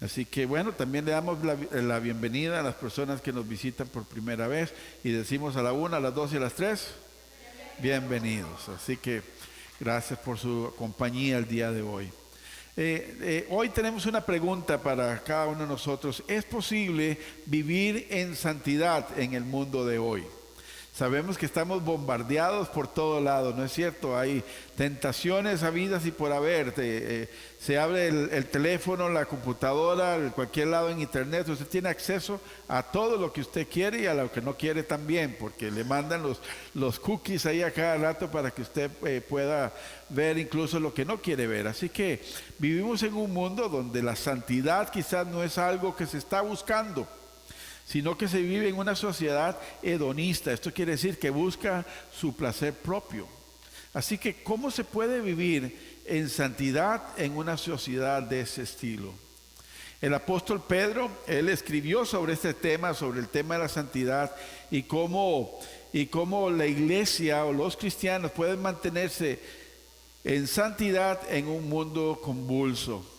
Así que bueno, también le damos la bienvenida a las personas que nos visitan por primera vez y decimos a la 1, a las 2 y a las 3, bienvenidos. Así que gracias por su compañía el día de hoy. Hoy tenemos una pregunta para cada uno de nosotros. ¿Es posible vivir en santidad en el mundo de hoy? Sabemos que estamos bombardeados por todo lado, ¿no es cierto? Hay tentaciones habidas y por haber. Se abre el teléfono, la computadora, cualquier lado en internet. Usted tiene acceso a todo lo que usted quiere y a lo que no quiere también, porque le mandan los cookies ahí a cada rato para que usted pueda ver incluso lo que no quiere ver. Así que vivimos en un mundo donde la santidad quizás no es algo que se está buscando, sino que se vive en una sociedad hedonista. Esto quiere decir que busca su placer propio. Así que, ¿cómo se puede vivir en santidad en una sociedad de ese estilo? El apóstol Pedro, él escribió sobre este tema, sobre el tema de la santidad y cómo la iglesia o los cristianos pueden mantenerse en santidad en un mundo convulso.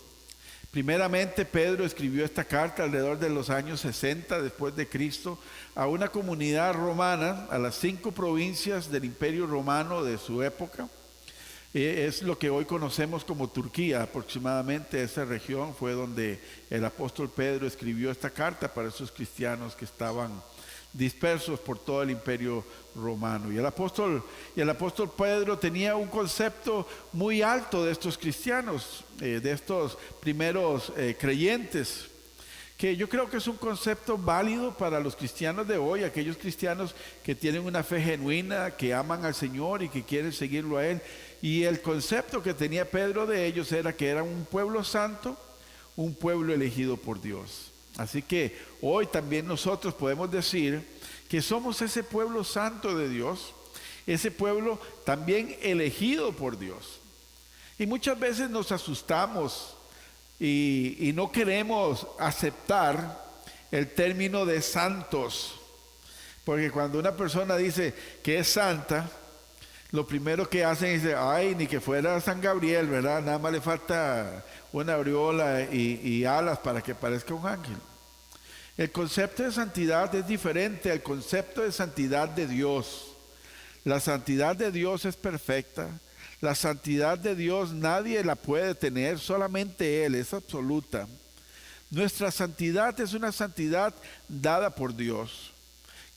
Primeramente, Pedro escribió esta carta alrededor de los años 60 después de Cristo a una comunidad romana, a las 5 provincias del Imperio Romano de su época. Es lo que hoy conocemos como Turquía, aproximadamente esa región fue donde el apóstol Pedro escribió esta carta para esos cristianos que estaban dispersos por todo el Imperio Romano. Y el apóstol Pedro tenía un concepto muy alto de estos cristianos, de estos primeros creyentes, que yo creo que es un concepto válido para los cristianos de hoy, aquellos cristianos que tienen una fe genuina, que aman al Señor y que quieren seguirlo a Él. Y el concepto que tenía Pedro de ellos era que eran un pueblo santo, un pueblo elegido por Dios. Así que hoy también nosotros podemos decir que somos ese pueblo santo de Dios, ese pueblo también elegido por Dios. Y muchas veces nos asustamos y no queremos aceptar el término de santos, porque cuando una persona dice que es santa, lo primero que hacen es decir, ay, ni que fuera San Gabriel, ¿verdad? Nada más le falta una aureola y alas para que parezca un ángel. El concepto de santidad es diferente al concepto de santidad de Dios. La santidad de Dios es perfecta. La santidad de Dios nadie la puede tener, solamente Él, es absoluta. Nuestra santidad es una santidad dada por Dios,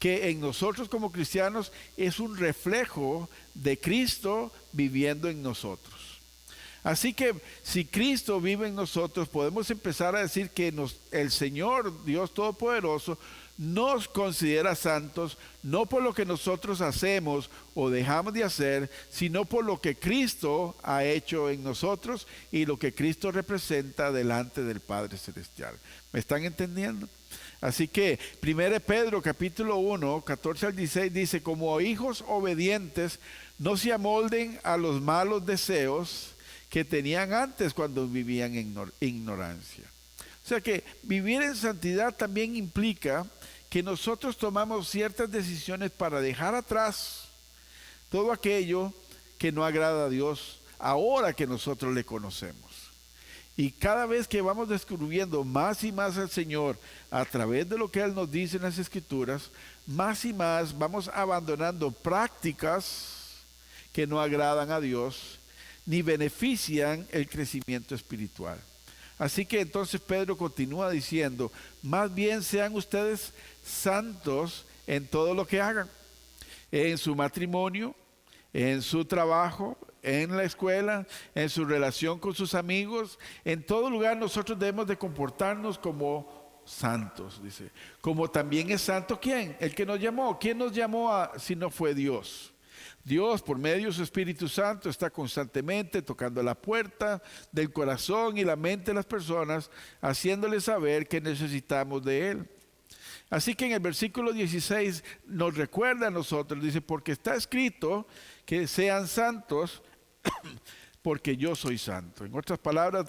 que en nosotros como cristianos es un reflejo de Cristo viviendo en nosotros. Así que si Cristo vive en nosotros, podemos empezar a decir que el Señor, Dios Todopoderoso, nos considera santos, no por lo que nosotros hacemos o dejamos de hacer, sino por lo que Cristo ha hecho en nosotros y lo que Cristo representa delante del Padre Celestial. ¿Me están entendiendo? Así que 1 Pedro capítulo 1, 14 al 16 dice, como hijos obedientes, no se amolden a los malos deseos que tenían antes cuando vivían en ignorancia. O sea que vivir en santidad también implica que nosotros tomamos ciertas decisiones para dejar atrás todo aquello que no agrada a Dios ahora que nosotros le conocemos. Y cada vez que vamos descubriendo más y más al Señor a través de lo que Él nos dice en las Escrituras, más y más vamos abandonando prácticas que no agradan a Dios ni benefician el crecimiento espiritual. Así que entonces Pedro continúa diciendo, más bien sean ustedes santos en todo lo que hagan, en su matrimonio, en su trabajo, en la escuela, en su relación con sus amigos, en todo lugar nosotros debemos de comportarnos como santos, dice. Como también es santo, ¿quién? El que nos llamó. ¿Quién nos llamó si no fue Dios? Dios, por medio de su Espíritu Santo, está constantemente tocando la puerta del corazón y la mente de las personas, haciéndoles saber que necesitamos de Él. Así que en el versículo 16 nos recuerda a nosotros, dice, porque está escrito que sean santos, porque yo soy santo. En otras palabras,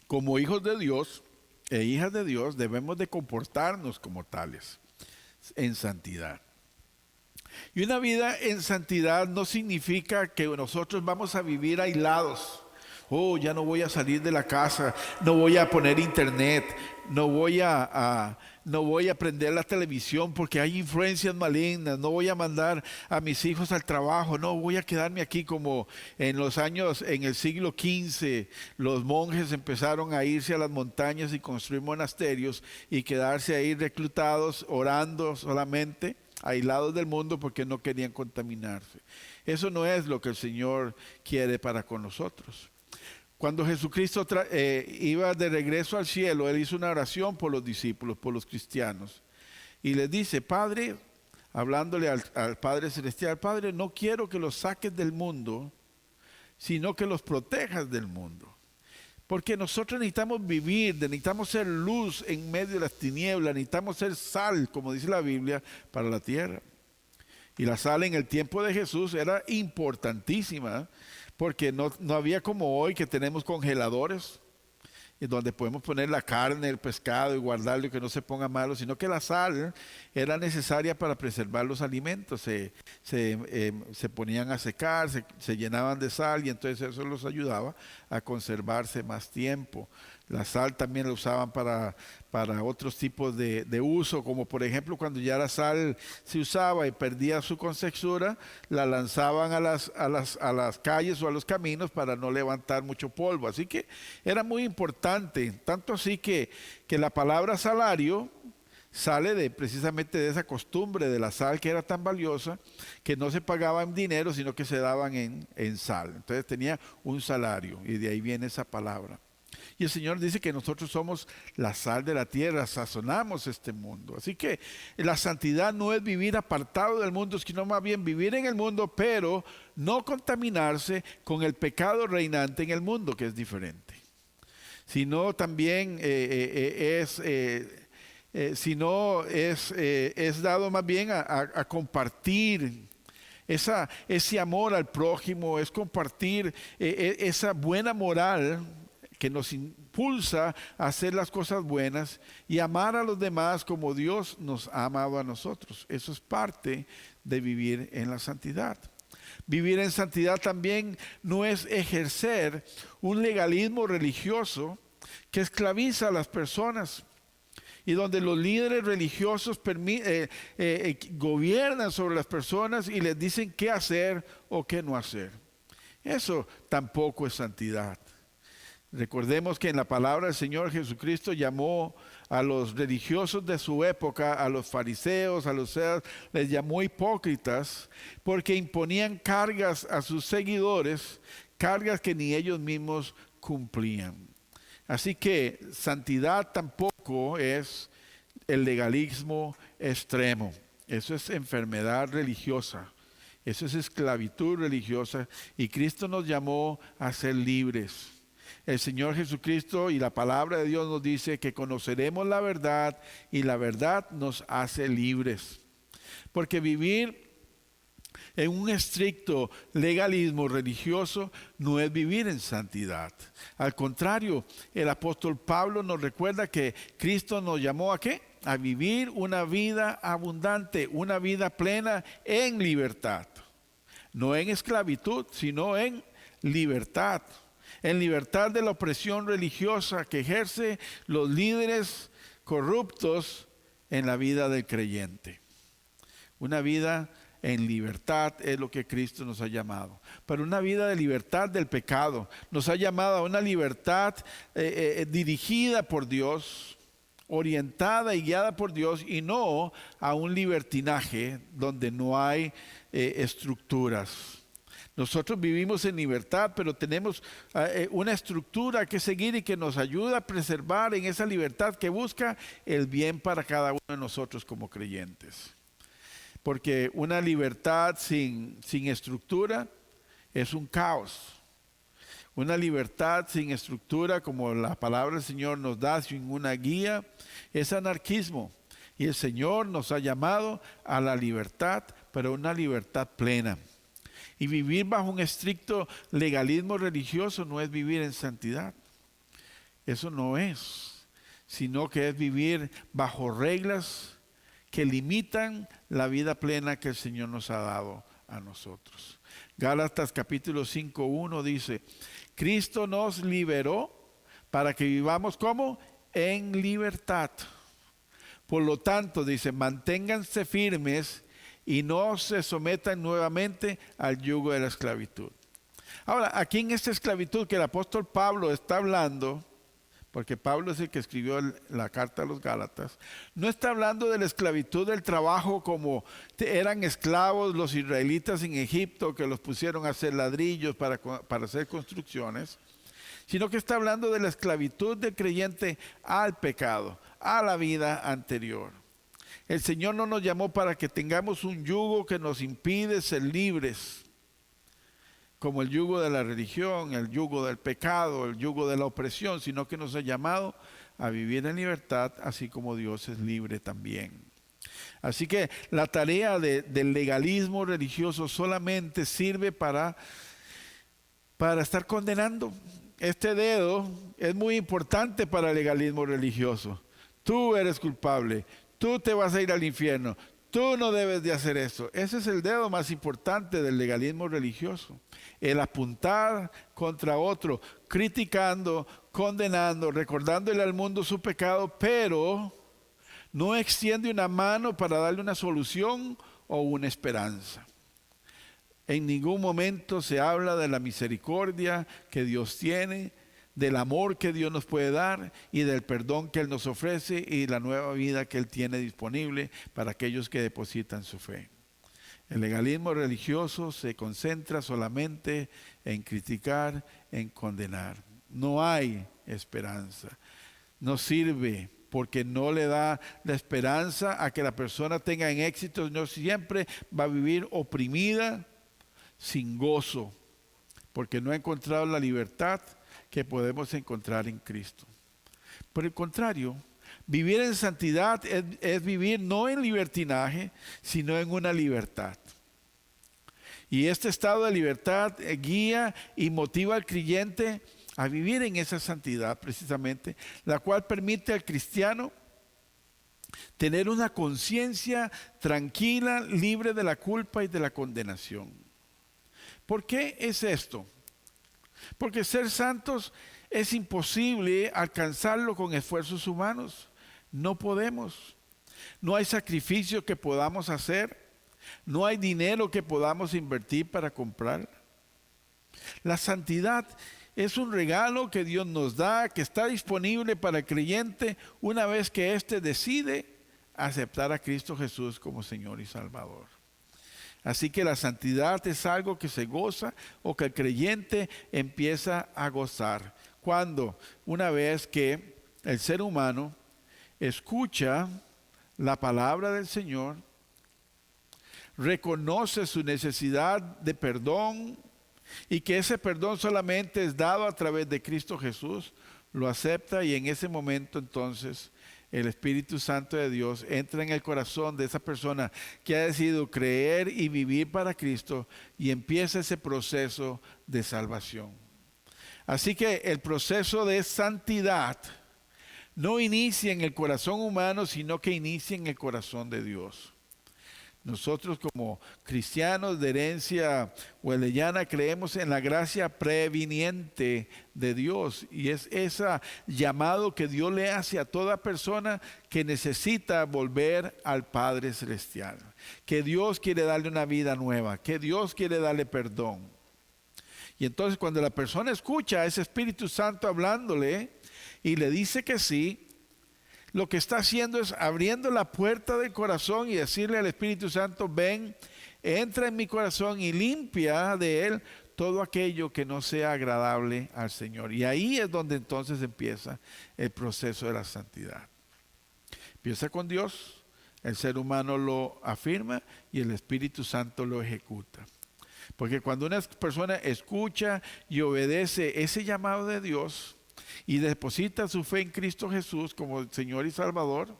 como hijos de Dios e hijas de Dios, debemos de comportarnos como tales, en santidad. Y una vida en santidad no significa que nosotros vamos a vivir aislados, Oh, ya no voy a salir de la casa, no voy a poner internet, no voy a prender la televisión porque hay influencias malignas, no voy a mandar a mis hijos al trabajo, no voy a quedarme aquí como en los años, en el siglo XV, los monjes empezaron a irse a las montañas y construir monasterios y quedarse ahí reclutados, orando solamente, aislados del mundo porque no querían contaminarse. Eso no es lo que el Señor quiere para con nosotros. Cuando Jesucristo iba de regreso al cielo, Él hizo una oración por los discípulos, por los cristianos. Y les dice, Padre, hablándole al Padre Celestial, Padre, no quiero que los saques del mundo, sino que los protejas del mundo. Porque nosotros necesitamos vivir, necesitamos ser luz en medio de las tinieblas, necesitamos ser sal, como dice la Biblia, para la tierra. Y la sal en el tiempo de Jesús era importantísima, porque no había como hoy que tenemos congeladores, y donde podemos poner la carne, el pescado y guardarlo y que no se ponga malo, sino que la sal era necesaria para preservar los alimentos. Se ponían a secar, se llenaban de sal y entonces eso los ayudaba a conservarse más tiempo. La sal también la usaban para otros tipos de uso, como por ejemplo cuando ya la sal se usaba y perdía su contextura, la lanzaban a las calles o a los caminos para no levantar mucho polvo. Así que era muy importante, tanto así que la palabra salario sale precisamente de esa costumbre de la sal que era tan valiosa, que no se pagaba en dinero, sino que se daban en sal. Entonces tenía un salario y de ahí viene esa palabra. Y el Señor dice que nosotros somos la sal de la tierra, sazonamos este mundo. Así que la santidad no es vivir apartado del mundo, sino más bien vivir en el mundo, pero no contaminarse con el pecado reinante en el mundo, que es diferente. Sino también es dado más bien a compartir ese amor al prójimo, es compartir esa buena moral que nos impulsa a hacer las cosas buenas y amar a los demás como Dios nos ha amado a nosotros. Eso es parte de vivir en la santidad. Vivir en santidad también no es ejercer un legalismo religioso que esclaviza a las personas y donde los líderes religiosos gobiernan sobre las personas y les dicen qué hacer o qué no hacer. Eso tampoco es santidad. Recordemos que en la palabra del Señor Jesucristo llamó a los religiosos de su época, a los fariseos, a los seas, les llamó hipócritas porque imponían cargas a sus seguidores, cargas que ni ellos mismos cumplían. Así que santidad tampoco es el legalismo extremo. Eso es enfermedad religiosa. Eso es esclavitud religiosa. Y Cristo nos llamó a ser libres. El Señor Jesucristo y la palabra de Dios nos dice que conoceremos la verdad y la verdad nos hace libres. Porque vivir en un estricto legalismo religioso no es vivir en santidad. Al contrario, el apóstol Pablo nos recuerda que Cristo nos llamó ¿a qué? A vivir una vida abundante, una vida plena en libertad. No en esclavitud, sino en libertad. En libertad de la opresión religiosa que ejerce los líderes corruptos en la vida del creyente. Una vida en libertad es lo que Cristo nos ha llamado. Pero una vida de libertad del pecado. Nos ha llamado a una libertad dirigida por Dios, orientada y guiada por Dios, y no a un libertinaje donde no hay estructuras. Nosotros vivimos en libertad, pero tenemos una estructura que seguir y que nos ayuda a preservar en esa libertad que busca el bien para cada uno de nosotros como creyentes. Porque una libertad sin estructura es un caos. Una libertad sin estructura, como la palabra del Señor nos da, sin una guía, es anarquismo. Y el Señor nos ha llamado a la libertad, pero una libertad plena. Y vivir bajo un estricto legalismo religioso no es vivir en santidad. Eso no es, sino que es vivir bajo reglas que limitan la vida plena que el Señor nos ha dado a nosotros. Gálatas capítulo 5:1 dice Cristo nos liberó para que vivamos como en libertad. Por lo tanto, dice, manténganse firmes y no se sometan nuevamente al yugo de la esclavitud. Ahora, aquí en esta esclavitud que el apóstol Pablo está hablando, porque Pablo es el que escribió la carta a los Gálatas, no está hablando de la esclavitud del trabajo como eran esclavos los israelitas en Egipto, que los pusieron a hacer ladrillos para hacer construcciones, sino que está hablando de la esclavitud del creyente al pecado, a la vida anterior. El Señor no nos llamó para que tengamos un yugo que nos impide ser libres, como el yugo de la religión, el yugo del pecado, el yugo de la opresión, sino que nos ha llamado a vivir en libertad, así como Dios es libre también. Así que la tarea del legalismo religioso solamente sirve para estar condenando. Este dedo es muy importante para el legalismo religioso. Tú eres culpable, tú te vas a ir al infierno, tú no debes de hacer eso. Ese es el dedo más importante del legalismo religioso. El apuntar contra otro, criticando, condenando, recordándole al mundo su pecado, pero no extiende una mano para darle una solución o una esperanza. En ningún momento se habla de la misericordia que Dios tiene, del amor que Dios nos puede dar y del perdón que Él nos ofrece y la nueva vida que Él tiene disponible para aquellos que depositan su fe. El legalismo religioso se concentra solamente en criticar, en condenar. No hay esperanza. No sirve porque no le da la esperanza a que la persona tenga en éxito. No siempre va a vivir oprimida, sin gozo, porque no ha encontrado la libertad que podemos encontrar en Cristo. Por el contrario, vivir en santidad es vivir no en libertinaje, sino en una libertad. Y este estado de libertad guía y motiva al creyente a vivir en esa santidad precisamente, la cual permite al cristiano tener una conciencia tranquila, libre de la culpa y de la condenación. ¿Por qué es esto? Porque ser santos es imposible alcanzarlo con esfuerzos humanos. No podemos. No hay sacrificio que podamos hacer. No hay dinero que podamos invertir para comprar. La santidad es un regalo que Dios nos da, que está disponible para el creyente una vez que éste decide aceptar a Cristo Jesús como Señor y Salvador. Así que la santidad es algo que se goza o que el creyente empieza a gozar. Cuando, una vez que el ser humano escucha la palabra del Señor, reconoce su necesidad de perdón y que ese perdón solamente es dado a través de Cristo Jesús, lo acepta y en ese momento entonces el Espíritu Santo de Dios entra en el corazón de esa persona que ha decidido creer y vivir para Cristo y empieza ese proceso de salvación. Así que el proceso de santidad no inicia en el corazón humano, sino que inicia en el corazón de Dios. Nosotros como cristianos de herencia hueleyana creemos en la gracia previniente de Dios y es ese llamado que Dios le hace a toda persona que necesita volver al Padre Celestial, que Dios quiere darle una vida nueva, que Dios quiere darle perdón. Y entonces cuando la persona escucha a ese Espíritu Santo hablándole y le dice que sí, lo que está haciendo es abriendo la puerta del corazón y decirle al Espíritu Santo, ven, entra en mi corazón y limpia de él todo aquello que no sea agradable al Señor. Y ahí es donde entonces empieza el proceso de la santidad. Empieza con Dios, el ser humano lo afirma y el Espíritu Santo lo ejecuta. Porque cuando una persona escucha y obedece ese llamado de Dios, y deposita su fe en Cristo Jesús como el Señor y Salvador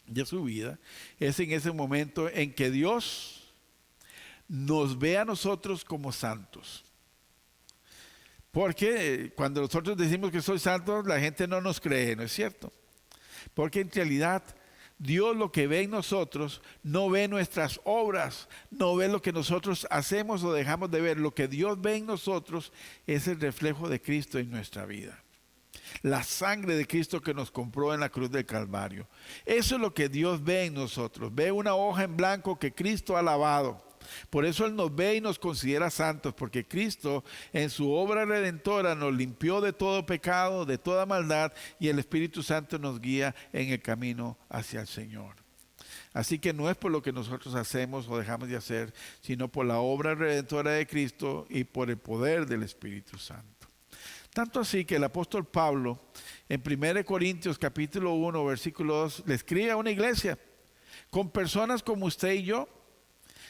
de su vida, es en ese momento en que Dios nos ve a nosotros como santos. Porque cuando nosotros decimos que soy santo, la gente no nos cree, ¿no es cierto? Porque en realidad Dios lo que ve en nosotros, no ve nuestras obras, no ve lo que nosotros hacemos o dejamos de ver. Lo que Dios ve en nosotros es el reflejo de Cristo en nuestra vida. La sangre de Cristo que nos compró en la cruz del Calvario. Eso es lo que Dios ve en nosotros. Ve una hoja en blanco que Cristo ha lavado. Por eso Él nos ve y nos considera santos, porque Cristo en su obra redentora nos limpió de todo pecado, de toda maldad, y el Espíritu Santo nos guía en el camino hacia el Señor. Así que no es por lo que nosotros hacemos o dejamos de hacer, sino por la obra redentora de Cristo y por el poder del Espíritu Santo. Tanto así que el apóstol Pablo en 1 Corintios capítulo 1 versículo 2 le escribe a una iglesia con personas como usted y yo,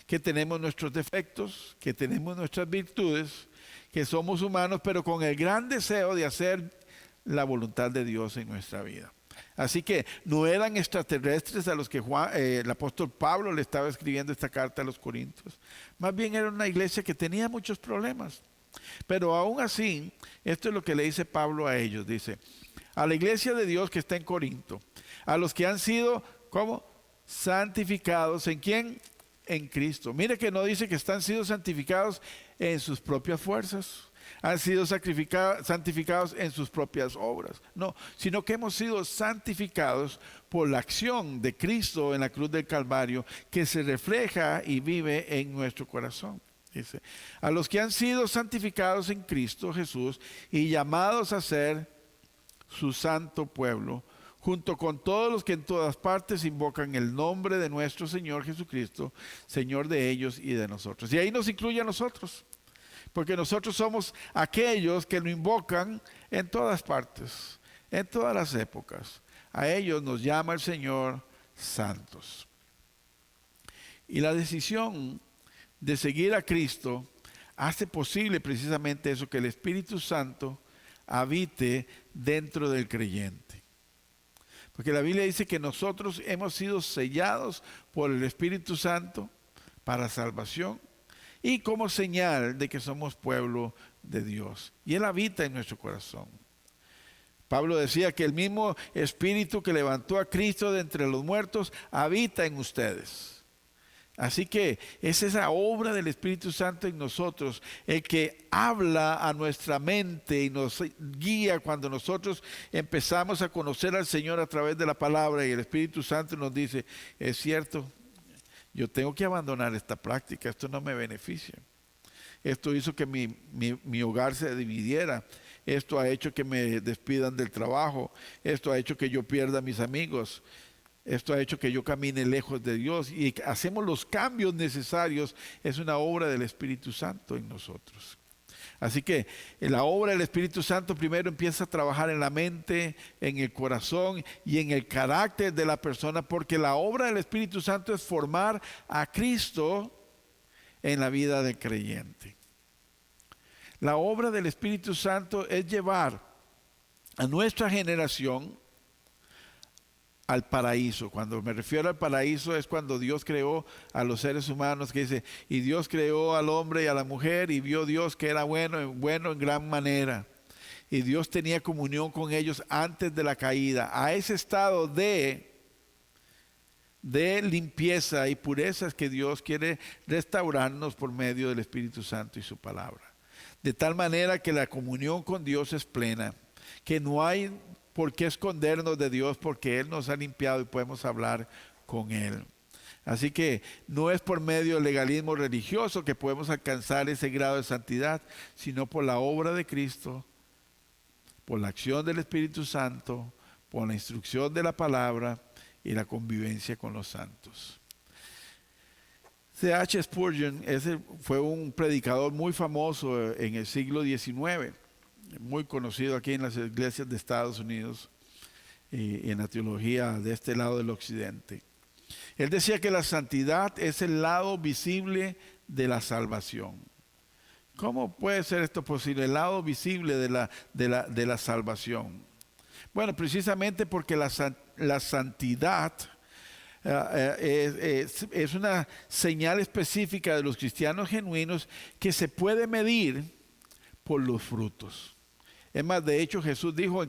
que tenemos nuestros defectos, que tenemos nuestras virtudes, que somos humanos, pero con el gran deseo de hacer la voluntad de Dios en nuestra vida. Así que no eran extraterrestres a los que el apóstol Pablo le estaba escribiendo esta carta a los Corintios. Más bien era una iglesia que tenía muchos problemas. Pero aún así, esto es lo que le dice Pablo a ellos. Dice, a la iglesia de Dios que está en Corinto, a los que han sido, ¿cómo? Santificados. ¿En quién? En Cristo. Mire que no dice que están sido santificados en sus propias fuerzas, han sido santificados en sus propias obras. No, sino que hemos sido santificados por la acción de Cristo en la cruz del Calvario, que se refleja y vive en nuestro corazón. Dice, a los que han sido santificados en Cristo Jesús y llamados a ser su santo pueblo, junto con todos los que en todas partes invocan el nombre de nuestro Señor Jesucristo, Señor de ellos y de nosotros. Y ahí nos incluye a nosotros, porque nosotros somos aquellos que lo invocan en todas partes, en todas las épocas. A ellos nos llama el Señor santos. Y la decisión de seguir a Cristo hace posible precisamente eso, que el Espíritu Santo habite dentro del creyente. Porque la Biblia dice que nosotros hemos sido sellados por el Espíritu Santo para salvación y como señal de que somos pueblo de Dios. Y Él habita en nuestro corazón. Pablo decía que el mismo Espíritu que levantó a Cristo de entre los muertos habita en ustedes. Así que es esa obra del Espíritu Santo en nosotros, el que habla a nuestra mente y nos guía cuando nosotros empezamos a conocer al Señor a través de la palabra, y el Espíritu Santo nos dice, es cierto, yo tengo que abandonar esta práctica, esto no me beneficia. Esto hizo que mi hogar se dividiera. Esto ha hecho que me despidan del trabajo. Esto ha hecho que yo pierda a mis amigos. Esto ha hecho que yo camine lejos de Dios, y hacemos los cambios necesarios. Es una obra del Espíritu Santo en nosotros. Así que la obra del Espíritu Santo primero empieza a trabajar en la mente, en el corazón y en el carácter de la persona, porque la obra del Espíritu Santo es formar a Cristo en la vida del creyente. La obra del Espíritu Santo es llevar a nuestra generación al paraíso. Cuando me refiero al paraíso es cuando Dios creó a los seres humanos, que dice, y Dios creó al hombre y a la mujer y vio Dios que era bueno en gran manera. Y Dios tenía comunión con ellos antes de la caída. A ese estado de limpieza y pureza es que Dios quiere restaurarnos por medio del Espíritu Santo y su palabra. De tal manera que la comunión con Dios es plena, que no hay por qué escondernos de Dios, porque Él nos ha limpiado y podemos hablar con Él. Así que no es por medio del legalismo religioso que podemos alcanzar ese grado de santidad, sino por la obra de Cristo, por la acción del Espíritu Santo, por la instrucción de la palabra y la convivencia con los santos. C.H. Spurgeon fue un predicador muy famoso en el siglo XIX, muy conocido aquí en las iglesias de Estados Unidos y en la teología de este lado del occidente. Él decía que la santidad es el lado visible de la salvación. ¿Cómo puede ser esto posible? El lado visible de la salvación. Bueno, precisamente porque la santidad es una señal específica de los cristianos genuinos que se puede medir por los frutos. Es más, de hecho Jesús dijo,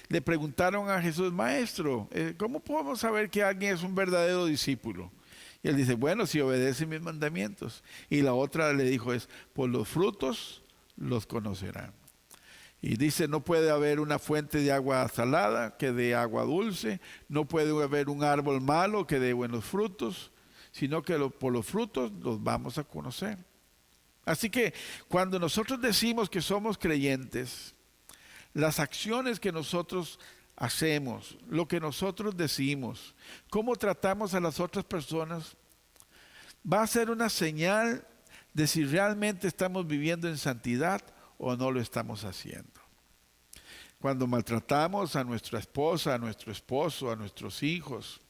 le preguntaron a Jesús, maestro, ¿cómo podemos saber que alguien es un verdadero discípulo? Y él dice, bueno, si obedece mis mandamientos. Y la otra le dijo por los frutos los conocerán. Y dice, no puede haber una fuente de agua salada que dé agua dulce, no puede haber un árbol malo que dé buenos frutos, sino que por los frutos los vamos a conocer. Así que cuando nosotros decimos que somos creyentes, las acciones que nosotros hacemos, lo que nosotros decimos, cómo tratamos a las otras personas, va a ser una señal de si realmente estamos viviendo en santidad o no lo estamos haciendo. Cuando maltratamos a nuestra esposa, a nuestro esposo, a nuestros hijos,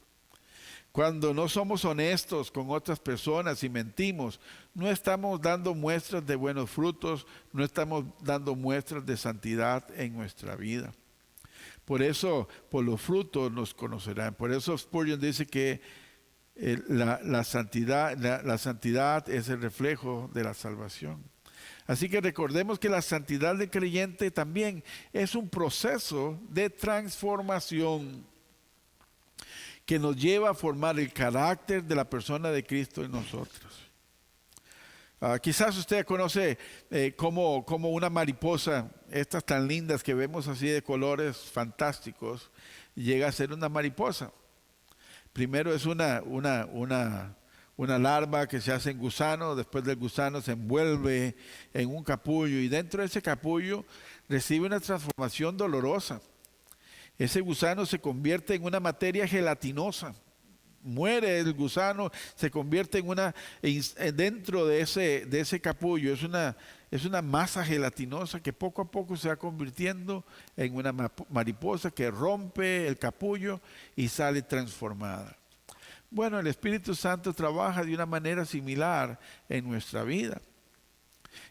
cuando no somos honestos con otras personas y mentimos, no estamos dando muestras de buenos frutos, no estamos dando muestras de santidad en nuestra vida. Por eso, por los frutos nos conocerán. Por eso Spurgeon dice que la santidad es el reflejo de la salvación. Así que recordemos que la santidad del creyente también es un proceso de transformación que nos lleva a formar el carácter de la persona de Cristo en nosotros. Quizás usted conoce como una mariposa, estas tan lindas que vemos así de colores fantásticos, llega a ser una mariposa. Primero es una larva que se hace en gusano, después del gusano se envuelve en un capullo y dentro de ese capullo recibe una transformación dolorosa. Ese gusano se convierte en una materia gelatinosa. Muere el gusano, se convierte dentro de ese capullo. Es una masa gelatinosa que poco a poco se va convirtiendo en una mariposa que rompe el capullo y sale transformada. Bueno, el Espíritu Santo trabaja de una manera similar en nuestra vida.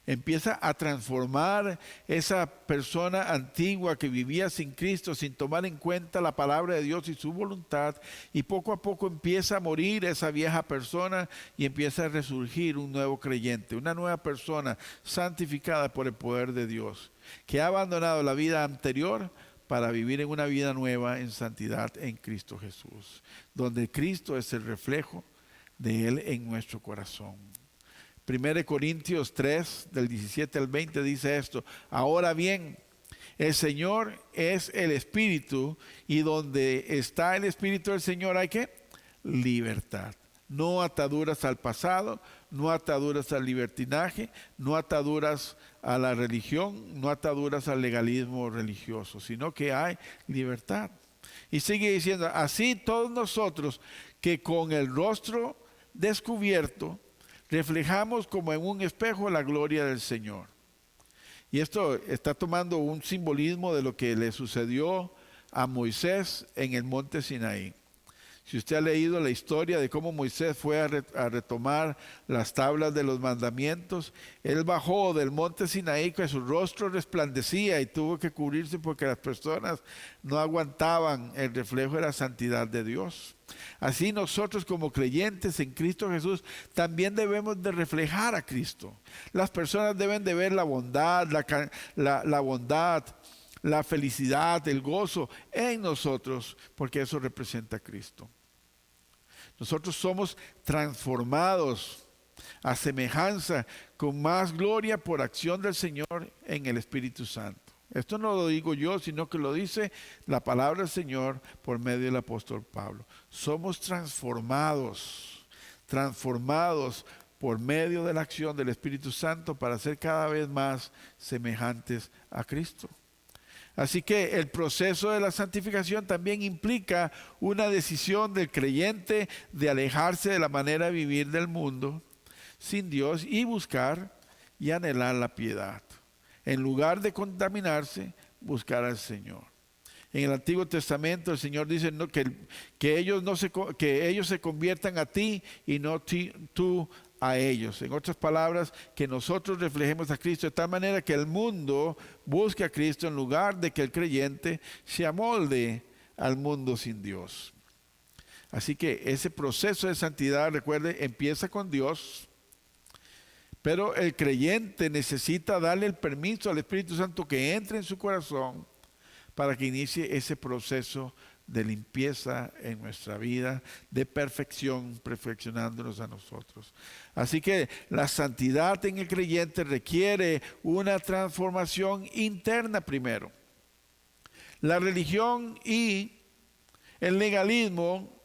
Empieza a transformar esa persona antigua que vivía sin Cristo, sin tomar en cuenta la palabra de Dios y su voluntad, y poco a poco empieza a morir esa vieja persona y empieza a resurgir un nuevo creyente, una nueva persona santificada por el poder de Dios, que ha abandonado la vida anterior para vivir en una vida nueva en santidad en Cristo Jesús, donde Cristo es el reflejo de Él en nuestro corazón. 1 Corintios 3, del 17 al 20 dice esto: ahora bien, el Señor es el Espíritu, y donde está el Espíritu del Señor hay ¿qué? Libertad. No ataduras al pasado, no ataduras al libertinaje, no ataduras a la religión, no ataduras al legalismo religioso, sino que hay libertad. Y sigue diciendo, así todos nosotros que con el rostro descubierto reflejamos como en un espejo la gloria del Señor. Y esto está tomando un simbolismo de lo que le sucedió a Moisés en el monte Sinaí. Si usted ha leído la historia de cómo Moisés fue a retomar las tablas de los mandamientos, él bajó del monte Sinaí que su rostro resplandecía y tuvo que cubrirse porque las personas no aguantaban el reflejo de la santidad de Dios. Así nosotros como creyentes en Cristo Jesús también debemos de reflejar a Cristo. Las personas deben de ver la bondad, la bondad, la felicidad, el gozo en nosotros, porque eso representa a Cristo. Nosotros somos transformados a semejanza con más gloria por acción del Señor en el Espíritu Santo. Esto no lo digo yo, sino que lo dice la palabra del Señor por medio del apóstol Pablo. Somos transformados por medio de la acción del Espíritu Santo para ser cada vez más semejantes a Cristo. Así que el proceso de la santificación también implica una decisión del creyente de alejarse de la manera de vivir del mundo sin Dios y buscar y anhelar la piedad. En lugar de contaminarse, buscar al Señor. En el Antiguo Testamento el Señor dice que ellos se conviertan a ti y no tú a ellos. En otras palabras, que nosotros reflejemos a Cristo de tal manera que el mundo busque a Cristo en lugar de que el creyente se amolde al mundo sin Dios. Así que ese proceso de santidad, recuerde, empieza con Dios, Pero el creyente necesita darle el permiso al Espíritu Santo que entre en su corazón para que inicie ese proceso de limpieza en nuestra vida, de perfección, perfeccionándonos a nosotros. Así que la santidad en el creyente requiere una transformación interna primero. La religión y el legalismo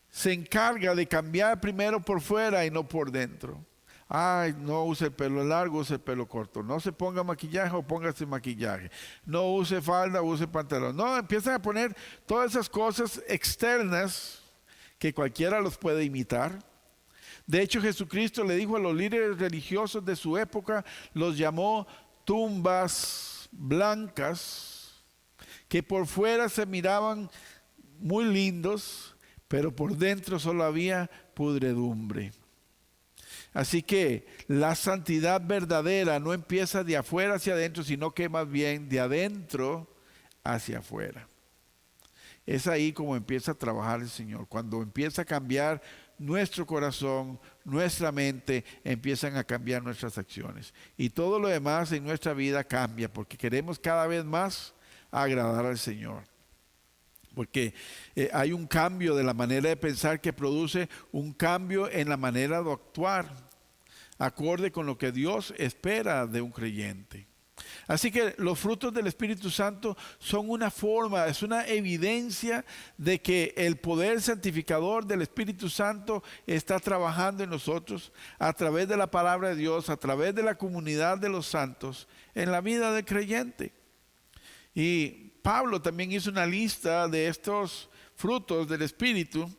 se encarga de cambiar primero por fuera y no por dentro. Ay, no use el pelo largo, use el pelo corto. No se ponga maquillaje o póngase maquillaje. No use falda, use pantalón. No, empiezan a poner todas esas cosas externas que cualquiera los puede imitar. De hecho, Jesucristo le dijo a los líderes religiosos de su época, los llamó tumbas blancas, que por fuera se miraban muy lindos, pero por dentro solo había pudredumbre. Así que la santidad verdadera no empieza de afuera hacia adentro, sino que más bien de adentro hacia afuera. Es ahí como empieza a trabajar el Señor. Cuando empieza a cambiar nuestro corazón, nuestra mente, empiezan a cambiar nuestras acciones. Y todo lo demás en nuestra vida cambia, porque queremos cada vez más agradar al Señor. Porque hay un cambio de la manera de pensar que produce un cambio en la manera de actuar, acorde con lo que Dios espera de un creyente. Así que los frutos del Espíritu Santo son una forma, es una evidencia de que el poder santificador del Espíritu Santo está trabajando en nosotros a través de la palabra de Dios, a través de la comunidad de los santos, en la vida del creyente. Y Pablo también hizo una lista de estos frutos del Espíritu,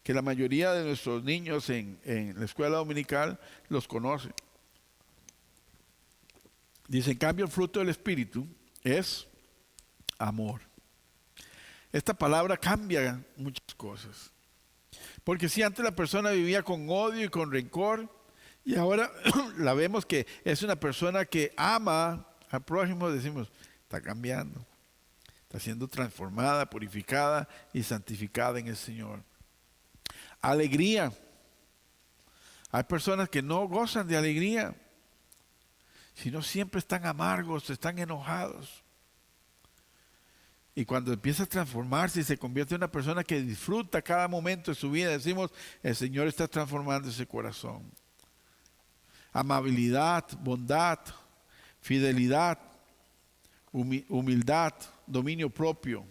que la mayoría de nuestros niños en la escuela dominical los conocen. Dice, en cambio, el fruto del Espíritu es amor. Esta palabra cambia muchas cosas. Porque si antes la persona vivía con odio y con rencor, y ahora la vemos que es una persona que ama al prójimo, decimos, está cambiando. Está siendo transformada, purificada y santificada en el Señor. Alegría. Hay personas que no gozan de alegría, sino siempre están amargos, están enojados. Y cuando empieza a transformarse y se convierte en una persona que disfruta cada momento de su vida, decimos, el Señor está transformando ese corazón. Amabilidad, bondad, fidelidad, humildad, dominio propio.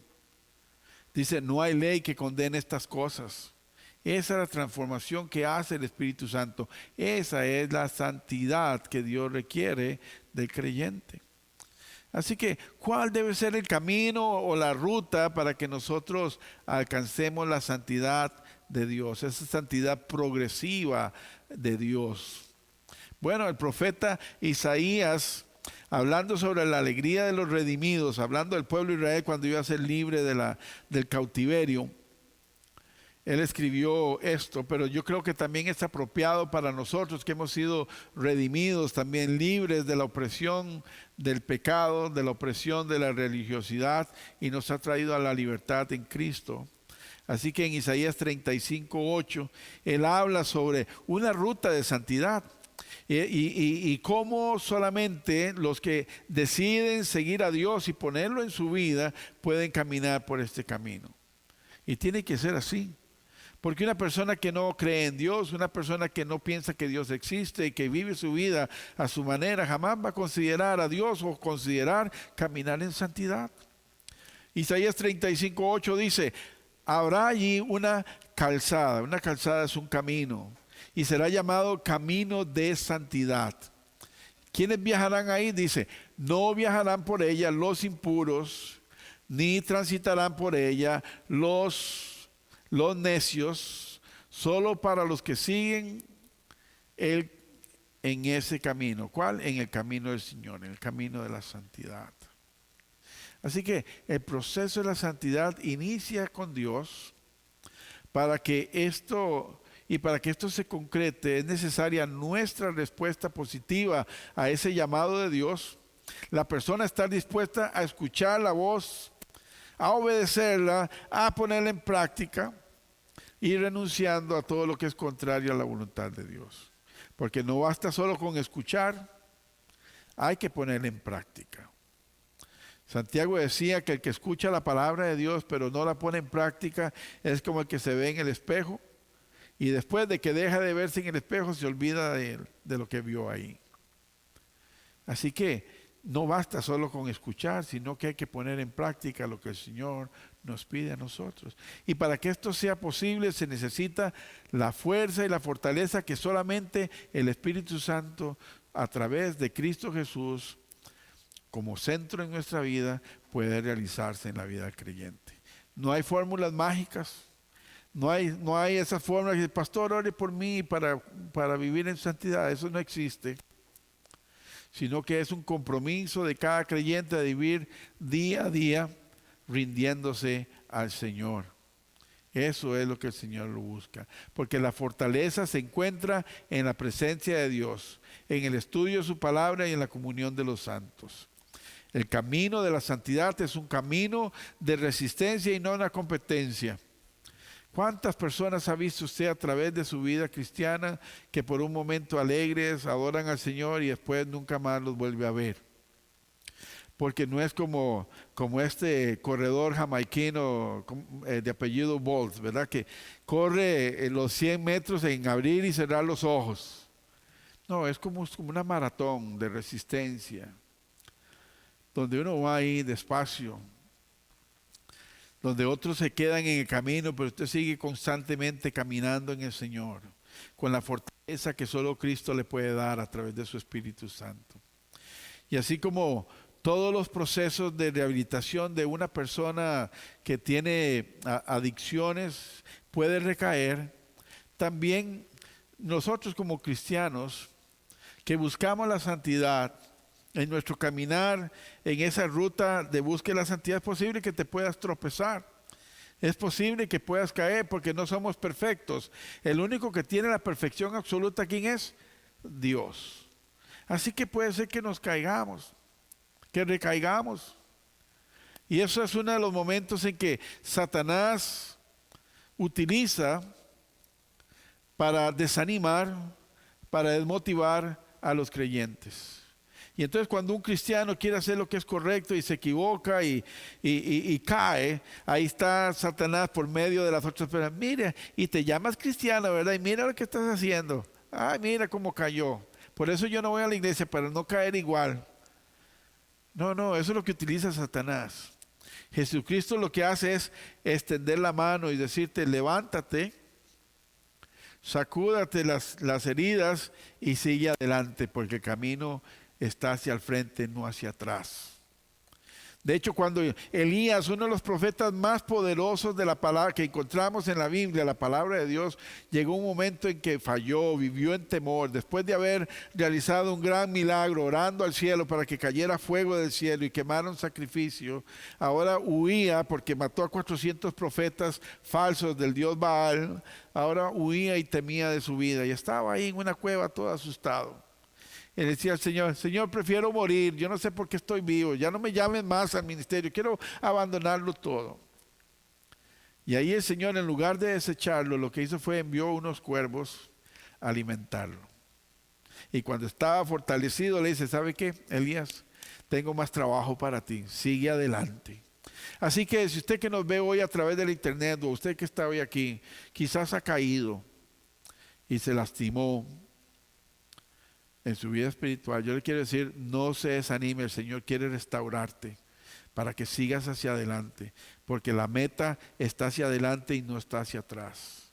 Dice, no hay ley que condene estas cosas. Esa es la transformación que hace el Espíritu Santo. Esa es la santidad que Dios requiere del creyente. Así que, ¿cuál debe ser el camino o la ruta para que nosotros alcancemos la santidad de Dios? Esa santidad progresiva de Dios. Bueno, el profeta Isaías, hablando sobre la alegría de los redimidos, hablando del pueblo de Israel cuando iba a ser libre del cautiverio, él escribió esto, pero yo creo que también es apropiado para nosotros que hemos sido redimidos, también libres de la opresión del pecado, de la opresión de la religiosidad, y nos ha traído a la libertad en Cristo. Así que en Isaías 35:8, él habla sobre una ruta de santidad. Y cómo solamente los que deciden seguir a Dios y ponerlo en su vida pueden caminar por este camino. Y tiene que ser así. Porque una persona que no cree en Dios, una persona que no piensa que Dios existe y que vive su vida a su manera, jamás va a considerar a Dios o considerar caminar en santidad. Isaías 35:8 dice, habrá allí una calzada es un camino, y será llamado camino de santidad. ¿Quiénes viajarán ahí? Dice, no viajarán por ella los impuros, ni transitarán por ella los necios, solo para los que siguen en ese camino. ¿Cuál? En el camino del Señor, en el camino de la santidad. Así que el proceso de la santidad inicia con Dios. Para que esto se concrete, es necesaria nuestra respuesta positiva a ese llamado de Dios. La persona está dispuesta a escuchar la voz, a obedecerla, a ponerla en práctica y renunciando a todo lo que es contrario a la voluntad de Dios. porque no basta solo con escuchar, hay que ponerla en práctica. Santiago decía que el que escucha la palabra de Dios pero no la pone en práctica es como el que se ve en el espejo y después de que deja de verse en el espejo se olvida de lo que vio ahí. Así que no basta solo con escuchar, sino que hay que poner en práctica lo que el Señor nos pide a nosotros. Y para que esto sea posible se necesita la fuerza y la fortaleza que solamente el Espíritu Santo a través de Cristo Jesús como centro en nuestra vida puede realizarse en la vida del creyente. No hay fórmulas mágicas, no hay esas fórmulas que el pastor ore por mí para vivir en santidad, eso no existe. Sino que es un compromiso de cada creyente de vivir día a día rindiéndose al Señor. Eso es lo que el Señor lo busca, porque la fortaleza se encuentra en la presencia de Dios, en el estudio de su palabra y en la comunión de los santos. El camino de la santidad es un camino de resistencia y no una competencia. ¿Cuántas personas ha visto usted a través de su vida cristiana que por un momento alegres adoran al Señor y después nunca más los vuelve a ver? Porque no es como este corredor jamaiquino de apellido Bolt, ¿verdad? Que corre los 100 metros en abrir y cerrar los ojos. No, es como una maratón de resistencia, donde uno va ahí despacio, donde otros se quedan en el camino, pero usted sigue constantemente caminando en el Señor, con la fortaleza que solo Cristo le puede dar a través de su Espíritu Santo. Y así como todos los procesos de rehabilitación de una persona que tiene adicciones puede recaer, también nosotros como cristianos que buscamos la santidad, en nuestro caminar, en esa ruta de búsqueda de la santidad, es posible que te puedas tropezar. Es posible que puedas caer porque no somos perfectos. El único que tiene la perfección absoluta, ¿quién es? Dios. Así que puede ser que nos caigamos, que recaigamos. Y eso es uno de los momentos en que Satanás utiliza para desanimar, para desmotivar a los creyentes. Y entonces cuando un cristiano quiere hacer lo que es correcto y se equivoca y cae, ahí está Satanás por medio de las otras personas. Mira, y te llamas cristiano, ¿verdad? Y mira lo que estás haciendo. Ay, mira cómo cayó. Por eso yo no voy a la iglesia, para no caer igual. No, eso es lo que utiliza Satanás. Jesucristo lo que hace es extender la mano y decirte, levántate, sacúdate las heridas y sigue adelante, porque el camino está hacia el frente, no hacia atrás. De hecho, cuando Elías, uno de los profetas más poderosos de la palabra que encontramos en la Biblia, la palabra de Dios, llegó un momento en que falló, vivió en temor, después de haber realizado un gran milagro, orando al cielo para que cayera fuego del cielo y quemara un sacrificio. Ahora huía porque mató a 400 profetas falsos del dios Baal. Ahora huía y temía de su vida y estaba ahí en una cueva todo asustado. Él decía al Señor, Señor, prefiero morir, yo no sé por qué estoy vivo, ya no me llamen más al ministerio, quiero abandonarlo todo. Y ahí el Señor, en lugar de desecharlo, lo que hizo fue envió unos cuervos a alimentarlo. Y cuando estaba fortalecido le dice, ¿sabe qué, Elías? Tengo más trabajo para ti, sigue adelante. Así que si usted que nos ve hoy a través del internet, o usted que está hoy aquí, quizás ha caído y se lastimó en su vida espiritual, yo le quiero decir, no se desanime, el Señor quiere restaurarte para que sigas hacia adelante, porque la meta está hacia adelante y no está hacia atrás.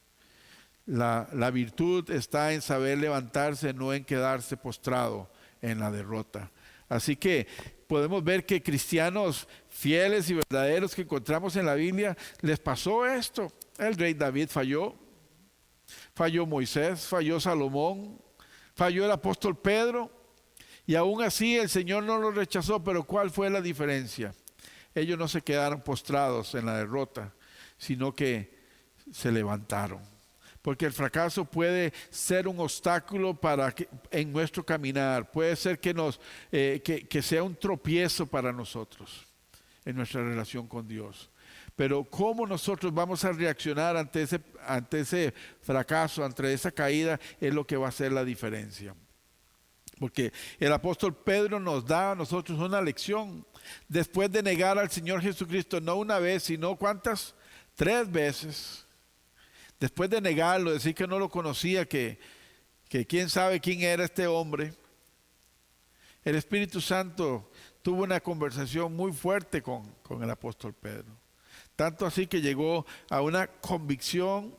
La virtud está en saber levantarse, no en quedarse postrado en la derrota. Así que podemos ver que cristianos fieles y verdaderos que encontramos en la Biblia, les pasó esto. El rey David falló Moisés, falló Salomón, falló el apóstol Pedro, y aún así el Señor no los rechazó. Pero ¿cuál fue la diferencia? Ellos no se quedaron postrados en la derrota, sino que se levantaron. Porque el fracaso puede ser un obstáculo en nuestro caminar, puede ser que sea un tropiezo para nosotros. en nuestra relación con Dios. Pero cómo nosotros vamos a reaccionar ante ese fracaso, ante esa caída, es lo que va a hacer la diferencia. Porque el apóstol Pedro nos da a nosotros una lección. Después de negar al Señor Jesucristo, no una vez, sino ¿cuántas? 3 veces. Después de negarlo, decir que no lo conocía, que quién sabe quién era este hombre, el Espíritu Santo tuvo una conversación muy fuerte con el apóstol Pedro. Tanto así que llegó a una convicción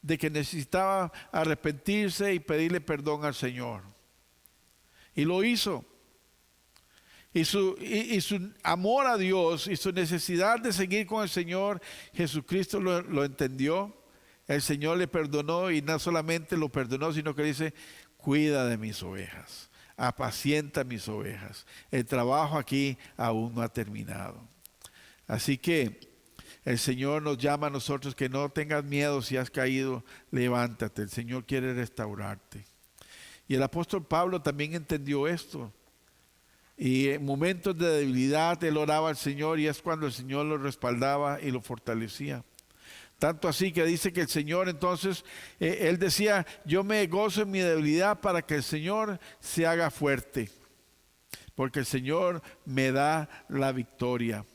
de que necesitaba arrepentirse y pedirle perdón al Señor. Y lo hizo. Y su amor a Dios y su necesidad de seguir con el Señor, Jesucristo lo entendió. El Señor le perdonó y no solamente lo perdonó, sino que dice, cuida de mis ovejas, apacienta mis ovejas. El trabajo aquí aún no ha terminado. Así que el Señor nos llama a nosotros que no tengas miedo si has caído, levántate. El Señor quiere restaurarte. Y el apóstol Pablo también entendió esto. Y en momentos de debilidad él oraba al Señor y es cuando el Señor lo respaldaba y lo fortalecía. Tanto así que dice que el Señor entonces, él decía, yo me gozo en mi debilidad para que el Señor se haga fuerte. Porque el Señor me da la victoria.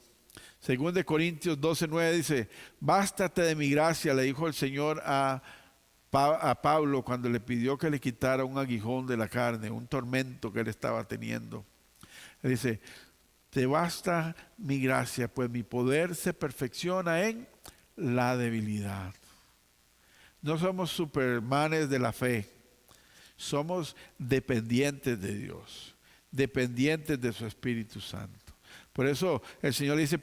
Según de Corintios 12:9 dice, bástate de mi gracia, le dijo el Señor a Pablo cuando le pidió que le quitara un aguijón de la carne, un tormento que él estaba teniendo. Él dice, te basta mi gracia, pues mi poder se perfecciona en la debilidad. No somos supermanes de la fe, somos dependientes de Dios, dependientes de su Espíritu Santo. Por eso el Señor dice,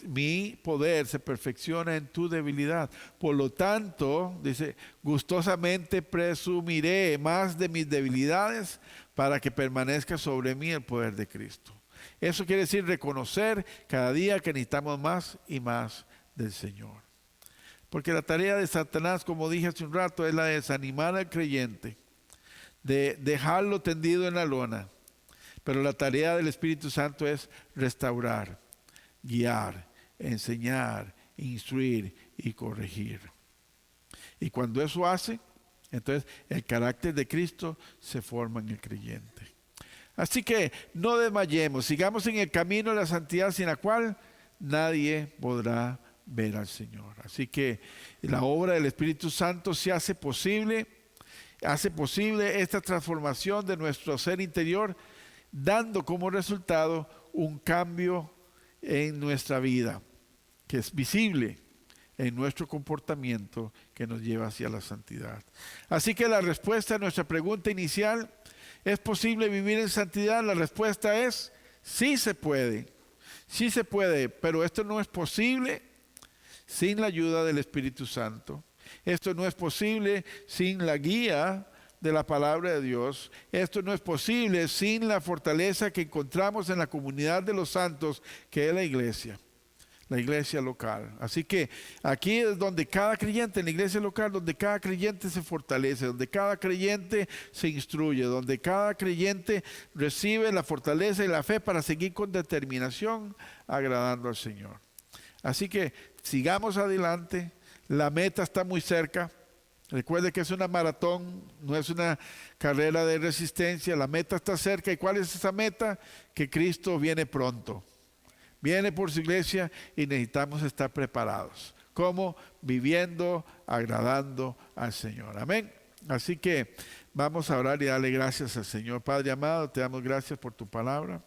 mi poder se perfecciona en tu debilidad. Por lo tanto, dice, gustosamente presumiré más de mis debilidades para que permanezca sobre mí el poder de Cristo. Eso quiere decir reconocer cada día que necesitamos más y más del Señor. Porque la tarea de Satanás, como dije hace un rato, es la de desanimar al creyente, de dejarlo tendido en la lona. Pero la tarea del Espíritu Santo es restaurar, guiar, enseñar, instruir y corregir. Y cuando eso hace, entonces el carácter de Cristo se forma en el creyente. Así que no desmayemos, sigamos en el camino de la santidad sin la cual nadie podrá ver al Señor. Así que la obra del Espíritu Santo se hace posible esta transformación de nuestro ser interior, dando como resultado un cambio en nuestra vida, que es visible en nuestro comportamiento que nos lleva hacia la santidad. Así que la respuesta a nuestra pregunta inicial, ¿es posible vivir en santidad? La respuesta es, sí se puede, pero esto no es posible sin la ayuda del Espíritu Santo. Esto no es posible sin la guía de la palabra de Dios. Esto no es posible sin la fortaleza que encontramos en la comunidad de los santos, que es la iglesia local. Así que aquí es donde cada creyente, en la iglesia local, donde cada creyente se fortalece, donde cada creyente se instruye, donde cada creyente recibe la fortaleza y la fe para seguir con determinación agradando al Señor. Así que sigamos adelante, la meta está muy cerca. Recuerde que es una maratón, no es una carrera de resistencia, la meta está cerca. ¿Y cuál es esa meta? Que Cristo viene pronto. Viene por su iglesia y necesitamos estar preparados. ¿Cómo? Viviendo, agradando al Señor. Amén. Así que vamos a orar y darle gracias al Señor. Padre amado, te damos gracias por tu palabra,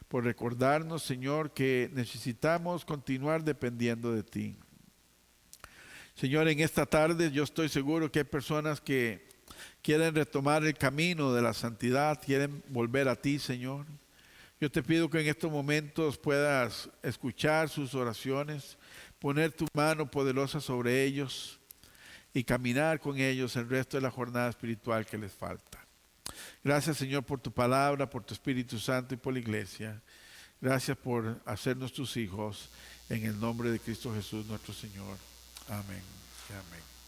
por recordarnos, Señor, que necesitamos continuar dependiendo de ti. Señor, en esta tarde yo estoy seguro que hay personas que quieren retomar el camino de la santidad, quieren volver a ti, Señor. Yo te pido que en estos momentos puedas escuchar sus oraciones, poner tu mano poderosa sobre ellos y caminar con ellos el resto de la jornada espiritual que les falta. Gracias, Señor, por tu palabra, por tu Espíritu Santo y por la iglesia. Gracias por hacernos tus hijos, en el nombre de Cristo Jesús nuestro Señor. Amén. Amén.